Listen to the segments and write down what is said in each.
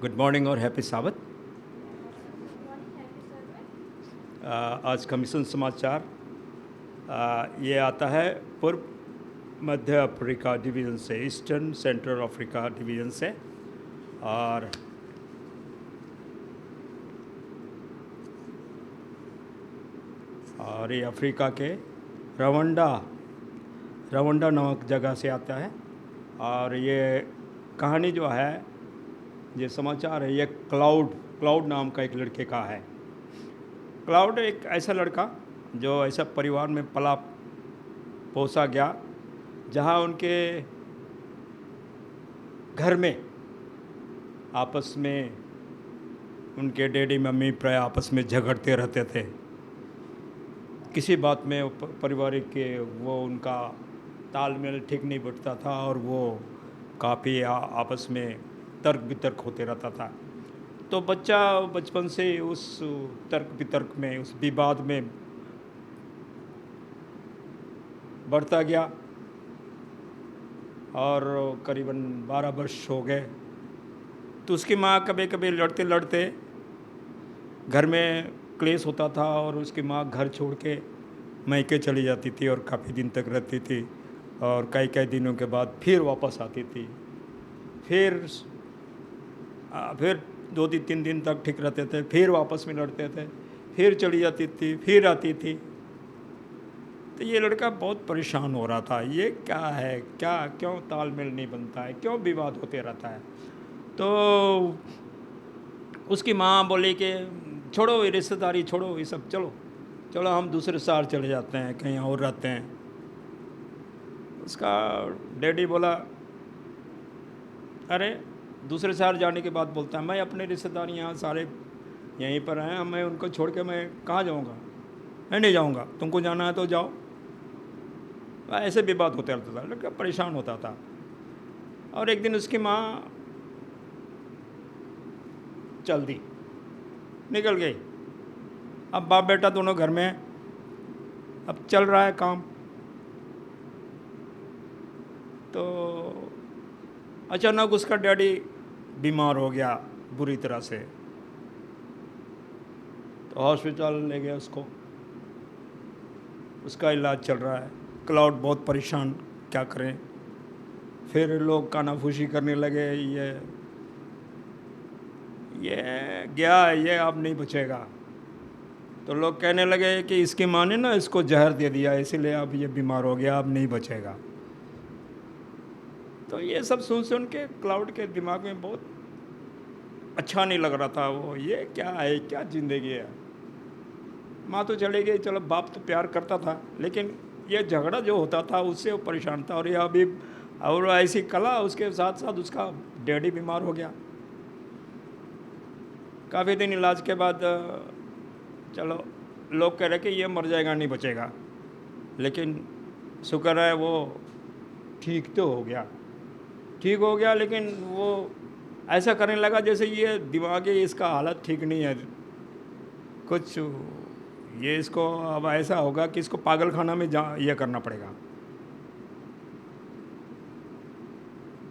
Good morning और happy साबत। आज का मिशन समाचार ये आता है पूर्व मध्य अफ्रीका डिवीज़न से, ईस्टर्न सेंट्रल अफ्रीका डिवीज़न से। और ये अफ्रीका के रवांडा रवांडा नामक जगह से आता है। और ये कहानी जो है, ये समाचार है, ये क्लाउड नाम का एक लड़के का है। क्लाउड एक ऐसा लड़का जो ऐसा परिवार में पला पोसा गया जहाँ उनके घर में आपस में उनके डैडी मम्मी प्राय आपस में झगड़ते रहते थे। किसी बात में पारिवारिक के वो उनका तालमेल ठीक नहीं बैठता था और वो काफ़ी आपस में तर्क वितर्क होते रहता था। तो बच्चा बचपन से उस तर्क वितर्क में, उस विवाद में बढ़ता गया और करीबन 12 वर्ष हो गए। तो उसकी माँ कभी कभी लड़ते लड़ते, घर में क्लेश होता था और उसकी माँ घर छोड़ के मैके चली जाती थी और काफ़ी दिन तक रहती थी और कई कई दिनों के बाद फिर वापस आती थी। फिर 2-3 दिन तक ठीक रहते थे, फिर वापस में लड़ते थे, फिर चली जाती थी, फिर आती थी। तो ये लड़का बहुत परेशान हो रहा था, ये क्या है, क्यों तालमेल नहीं बनता है, क्यों विवाद होते रहता है। तो उसकी माँ बोली कि छोड़ो ये रिश्तेदारी, छोड़ो ये सब, चलो चलो हम दूसरे शहर चले जाते हैं, कहीं और रहते हैं। उसका डैडी बोला, अरे दूसरे शहर जाने के बाद बोलता है, मैं अपने रिश्तेदार यहाँ सारे यहीं पर हैं, मैं उनको छोड़ के मैं कहाँ जाऊँगा, मैं नहीं जाऊँगा, तुमको जाना है तो जाओ। ऐसे भी बात होते रहता था, लड़का परेशान होता था। और एक दिन उसकी माँ चल दी, निकल गई। अब बाप बेटा दोनों घर में हैं, अब चल रहा है काम। तो अचानक उसका डैडी बीमार हो गया बुरी तरह से, तो हॉस्पिटल ले गया उसको, उसका इलाज चल रहा है। क्लाउड बहुत परेशान, क्या करें। फिर लोग कानाफूसी करने लगे, ये गया, ये अब नहीं बचेगा। तो लोग कहने लगे कि इसकी माँ ने ना इसको जहर दे दिया, इसीलिए अब ये बीमार हो गया, अब नहीं बचेगा। तो ये सब सुन सुन के क्लाउड के दिमाग में बहुत अच्छा नहीं लग रहा था। वो ये क्या है, क्या ज़िंदगी है। माँ तो चली गई, चलो बाप तो प्यार करता था, लेकिन ये झगड़ा जो होता था उससे वो परेशान था। और ये अभी और ऐसी कला, उसके साथ साथ उसका डैडी बीमार हो गया। काफ़ी दिन इलाज के बाद चलो लोग कह रहे कि ये मर जाएगा, नहीं बचेगा, लेकिन शुक्र है वो ठीक तो हो गया, ठीक हो गया। लेकिन वो ऐसा करने लगा जैसे ये दिमागी इसका हालत ठीक नहीं है कुछ, ये इसको अब ऐसा होगा कि इसको पागल खाना में जा ये करना पड़ेगा।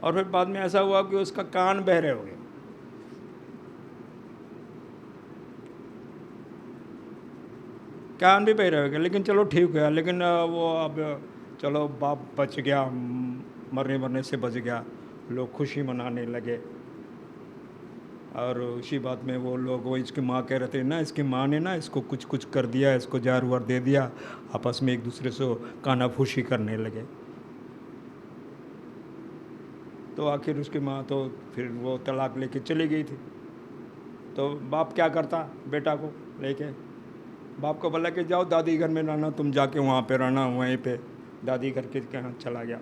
और फिर बाद में ऐसा हुआ कि उसका कान बहरे हो गए, कान भी बहरे हो गए, लेकिन चलो ठीक हुआ। लेकिन वो अब चलो बाप बच गया, मरने से बच गया, लोग खुशी मनाने लगे। और उसी बात में वो लोग, वो इसकी माँ कह रहे थे ना, इसकी माँ ने ना इसको कुछ कुछ कर दिया, इसको जार वार दे दिया। आपस में एक दूसरे से कानाफूसी करने लगे। तो आखिर उसकी माँ तो फिर वो तलाक लेके चली गई थी। तो बाप क्या करता, बेटा को लेके बाप को बोला कि जाओ दादी घर में रहना, तुम जाके वहाँ पे रहना, वहीं पे दादी घर के कहाँ चला गया।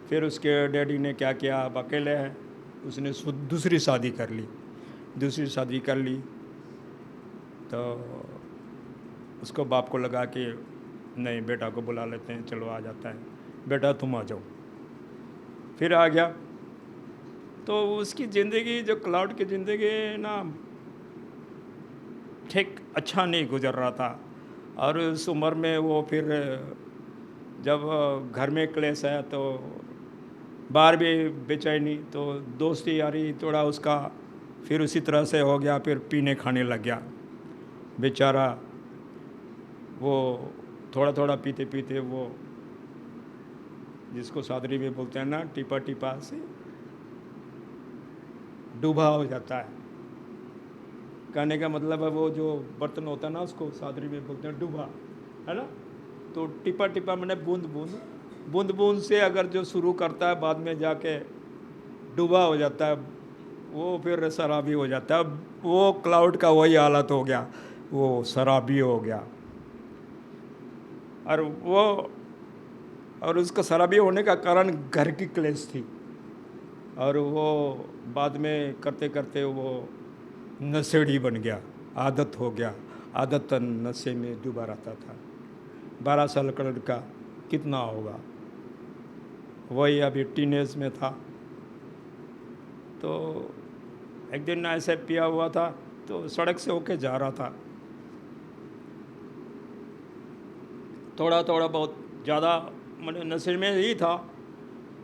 फिर उसके डैडी ने क्या किया, अब अकेले है, उसने दूसरी शादी कर ली। तो उसको बाप को लगा कि नहीं, बेटा को बुला लेते हैं, चलो आ जाता है, बेटा तुम आ जाओ। फिर आ गया। तो उसकी ज़िंदगी, जो क्लाउड की ज़िंदगी ना, ठीक अच्छा नहीं गुजर रहा था। और उस उम्र में वो फिर जब घर में क्लेश है तो बाहर भी बेचैनी, तो दोस्ती यारी थोड़ा उसका फिर उसी तरह से हो गया, फिर पीने खाने लग गया बेचारा। वो थोड़ा थोड़ा पीते पीते वो जिसको सादरी में बोलते हैं ना, टिपा टिपा से डूबा हो जाता है। कहने का मतलब है वो जो बर्तन होता है ना, उसको सादरी में बोलते हैं डूबा, है ना। तो टिपा टिपा मैंने बूंद बूंद, बूंद बूंद से अगर जो शुरू करता है बाद में जाके डूबा हो जाता है, वो फिर शराबी हो जाता है। वो क्लाउड का वही हालत हो गया, वो शराबी हो गया। और वो और उसका शराबी होने का कारण घर की क्लेश थी, और वो बाद में करते करते वो नशेड़ी बन गया, आदत हो गया, आदत नशे में डूबा रहता था। 12 साल का लड़का कितना होगा, वही अभी टीनेज में था। तो एक दिन ऐसे पिया हुआ था, तो सड़क से होके जा रहा था, थोड़ा थोड़ा बहुत ज़्यादा मैंने नशे में ही था।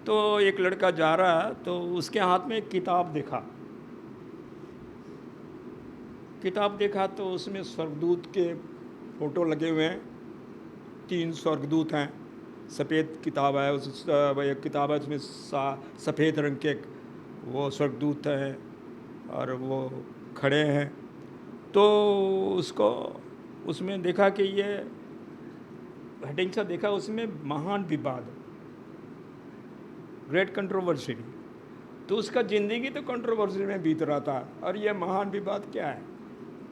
तो एक लड़का जा रहा है, तो उसके हाथ में एक किताब देखा। किताब देखा तो उसमें स्वर्गदूत के फ़ोटो लगे हुए हैं, 3 स्वर्गदूत हैं। सफ़ेद किताब है, उस एक किताब है उसमें सफ़ेद रंग के वो स्वर्गदूत हैं, और वो खड़े हैं। तो उसको उसमें देखा कि ये हेडिंग सा देखा, उसमें महान विवाद, ग्रेट कंट्रोवर्सी। तो उसका ज़िंदगी तो कंट्रोवर्सी में बीत रहा था, और ये महान विवाद क्या है,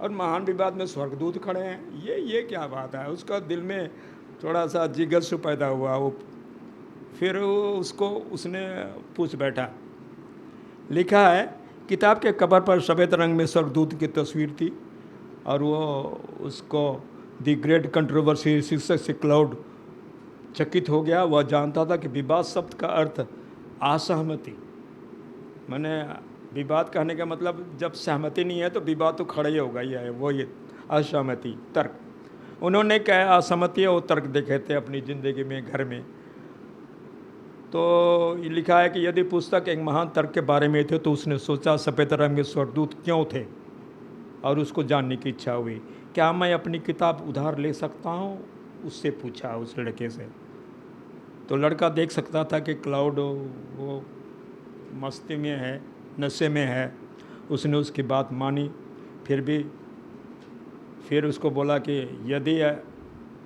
और महान विवाद में स्वर्गदूत खड़े हैं, ये क्या बात है। उसका दिल में थोड़ा सा जिज्ञासु पैदा हुआ। वो फिर उसको उसने पूछ बैठा। लिखा है किताब के कवर पर सफ़ेद रंग में स्वर्गदूत की तस्वीर थी, और वो उसको द ग्रेट कंट्रोवर्सी शीर्षक से क्लाउड चकित हो गया। वह जानता था कि विवाद शब्द का अर्थ असहमति, मैंने विवाद कहने का मतलब जब सहमति नहीं है तो विवाद तो खड़ा ही होगा, ही है वो, ये असहमति तर्क। उन्होंने क्या असहमति और तर्क देखे थे अपनी ज़िंदगी में, घर में। तो ये लिखा है कि यदि पुस्तक एक महान तर्क के बारे में थे, तो उसने सोचा सफ़ेद रंग के स्वर्गदूत क्यों थे, और उसको जानने की इच्छा हुई। क्या मैं अपनी किताब उधार ले सकता हूँ, उससे पूछा उस लड़के से। तो लड़का देख सकता था कि क्लाउड वो मस्ती में है, नशे में है। उसने उसकी बात मानी। फिर उसको बोला कि यदि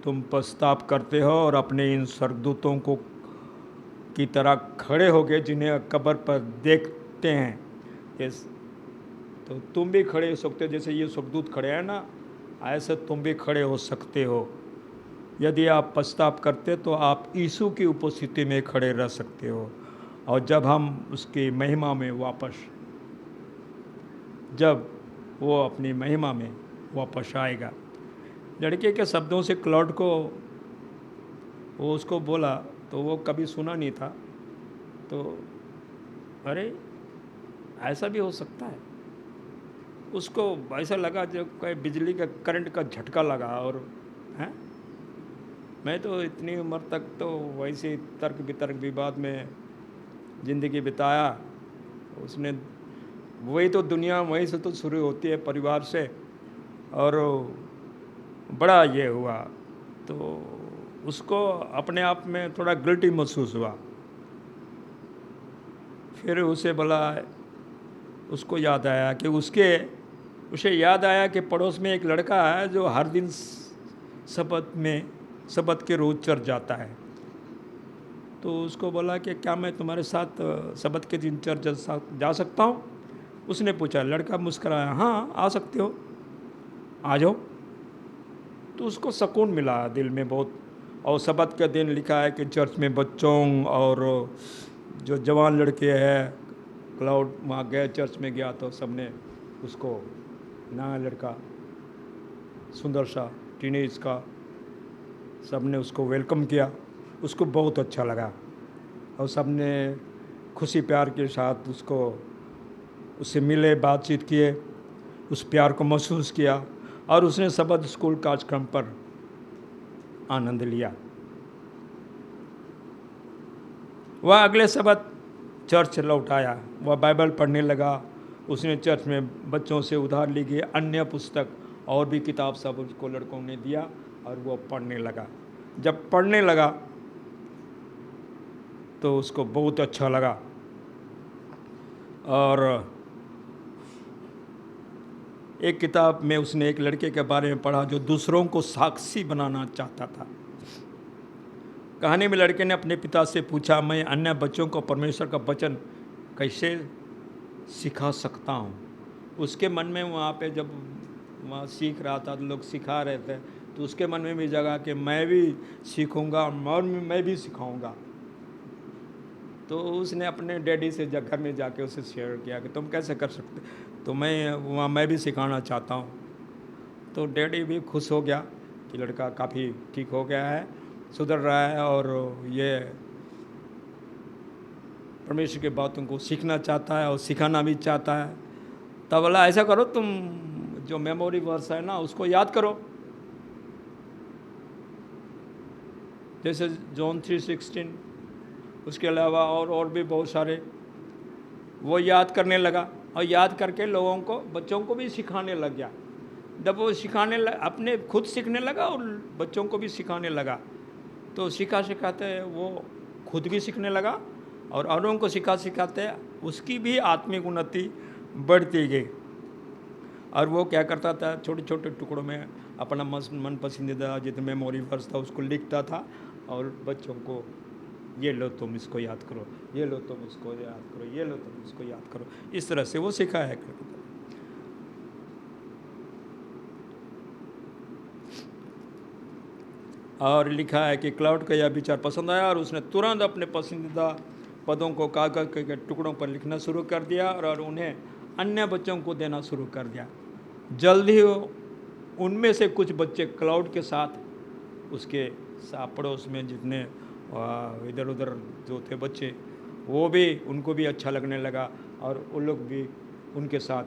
तुम पछतावा करते हो और अपने इन स्वर्गदूतों को की तरह खड़े हो गए जिन्हें कब्र पर देखते हैं, तो तुम भी खड़े हो सकते हो, जैसे ये स्वर्गदूत खड़े हैं ना, ऐसे तुम भी खड़े हो सकते हो। यदि आप पछतावा करते तो आप यीशु की उपस्थिति में खड़े रह सकते हो, और जब हम उसकी महिमा में जब वो अपनी महिमा में वापस आएगा। लड़के के शब्दों से क्लाउड को वो उसको बोला, तो वो कभी सुना नहीं था। तो अरे ऐसा भी हो सकता है, उसको ऐसा लगा जो कोई बिजली का करंट का झटका लगा। और हैं, मैं तो इतनी उम्र तक तो वैसे तर्क वितर्क विवाद में ज़िंदगी बिताया। उसने वही तो दुनिया वहीं से तो शुरू होती है, परिवार से, और बड़ा ये हुआ। तो उसको अपने आप में थोड़ा गिल्टी महसूस हुआ। फिर उसे बोला, उसको याद आया कि उसे याद आया कि पड़ोस में एक लड़का है जो हर दिन सबत के रोज़ चर्च जाता है। तो उसको बोला कि क्या मैं तुम्हारे साथ सबत के दिन चर्च जा सकता हूँ। उसने पूछा। लड़का मुस्कराया, हाँ आ सकते हो, आ जाओ। तो उसको सुकून मिला दिल में बहुत। और सबत के दिन लिखा है कि चर्च में बच्चों और जो जवान लड़के हैं, क्लाउड वहाँ गए, चर्च में गया तो सबने उसको, नया लड़का सुंदर सा टीनेज का, सबने उसको वेलकम किया। उसको बहुत अच्छा लगा, और सबने खुशी प्यार के साथ उससे मिले, बातचीत किए, उस प्यार को महसूस किया, और उसने सबद स्कूल कार्यक्रम पर आनंद लिया। वह अगले सबत चर्च लौट आया, वह बाइबल पढ़ने लगा। उसने चर्च में बच्चों से उधार ली गई अन्य पुस्तक और भी किताब सब उसको लड़कों ने दिया और वो पढ़ने लगा। जब पढ़ने लगा तो उसको बहुत अच्छा लगा और एक किताब में उसने एक लड़के के बारे में पढ़ा जो दूसरों को साक्षी बनाना चाहता था। कहानी में लड़के ने अपने पिता से पूछा, मैं अन्य बच्चों को परमेश्वर का वचन कैसे सिखा सकता हूँ। उसके मन में वहाँ पे जब वहाँ सीख रहा था तो लोग सिखा रहे थे तो उसके मन में भी जगा कि मैं भी सीखूँगा और मैं भी सिखाऊँगा। तो उसने अपने डैडी से घर में जाके उसे शेयर किया कि तुम कैसे कर सकते, तो मैं भी सिखाना चाहता हूँ। तो डैडी भी खुश हो गया कि लड़का काफ़ी ठीक हो गया है, सुधर रहा है और ये परमेश्वर की बातों को सीखना चाहता है और सिखाना भी चाहता है। तब बोला ऐसा करो, तुम जो मेमोरी वर्स है ना उसको याद करो, जैसे जॉन 3:16, उसके अलावा और भी बहुत सारे वो याद करने लगा और याद करके लोगों को, बच्चों को भी सिखाने लग गया। जब वो अपने खुद सीखने लगा और बच्चों को भी सिखाने लगा तो सिखाते वो खुद भी सीखने लगा और औरों को सिखाते उसकी भी आत्मिक उन्नति बढ़ती गई। और वो क्या करता था, छोटे छोटे टुकड़ों में अपना मन पसंदीदा जितने मेमोरी वर्स था उसको लिखता था और बच्चों को ये लो तुम इसको याद करो, ये लो तुम इसको याद करो, ये लो तुम इसको याद करो, इस तरह से वो सिखाया करता। और लिखा है कि क्लाउड का यह विचार पसंद आया और उसने तुरंत अपने पसंदीदा पदों को कागज के टुकड़ों पर लिखना शुरू कर दिया और उन्हें अन्य बच्चों को देना शुरू कर दिया। जल्द ही उनमें से कुछ बच्चे क्लाउड के साथ उसके पड़ोस में जितने इधर उधर जो थे बच्चे, वो भी उनको भी अच्छा लगने लगा और वो लोग भी उनके साथ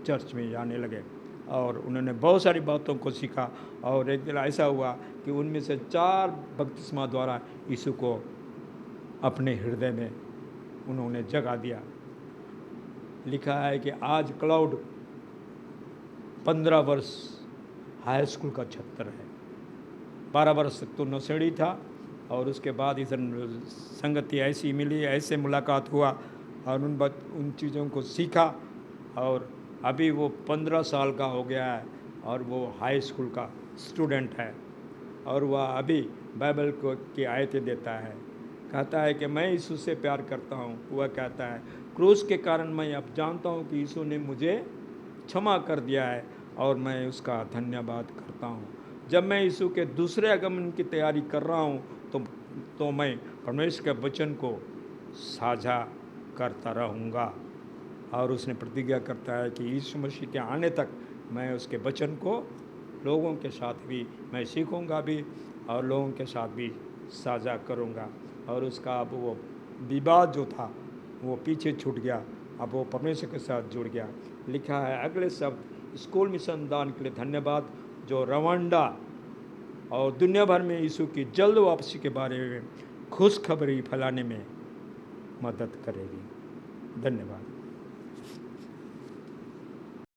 चर्च में जाने लगे और उन्होंने बहुत सारी बातों को सीखा। और एक दिन ऐसा हुआ कि उनमें से 4 बपतिस्मा द्वारा यीशु को अपने हृदय में उन्होंने जगा दिया। लिखा है कि आज क्लाउड 15 वर्ष हाई स्कूल का छात्र है। 12 वर्ष तक तो नशेड़ी था और उसके बाद इधर संगति ऐसी मिली, ऐसे मुलाकात हुआ और उन चीज़ों को सीखा और अभी वो 15 साल का हो गया है और वो हाई स्कूल का स्टूडेंट है और वह अभी बाइबल की आयतें देता है। कहता है कि मैं यीशु से प्यार करता हूँ। वह कहता है क्रूस के कारण मैं अब जानता हूँ कि यीशु ने मुझे क्षमा कर दिया है और मैं उसका धन्यवाद करता हूँ। जब मैं यीशु के दूसरे आगमन की तैयारी कर रहा हूँ तो मैं परमेश्वर के वचन को साझा करता रहूँगा। और उसने प्रतिज्ञा करता है कि यीशु मसीह के आने तक मैं उसके वचन को लोगों के साथ भी मैं सीखूँगा भी और लोगों के साथ भी साझा करूँगा। और उसका अब वो विवाद जो था वो पीछे छूट गया, अब वो परमेश्वर के साथ जुड़ गया। लिखा है अगले शब्द, स्कूल मिशन दान के लिए धन्यवाद जो रवांडा और दुनिया भर में यीशु की जल्द वापसी के बारे में खुशखबरी फैलाने में मदद करेगी। धन्यवाद।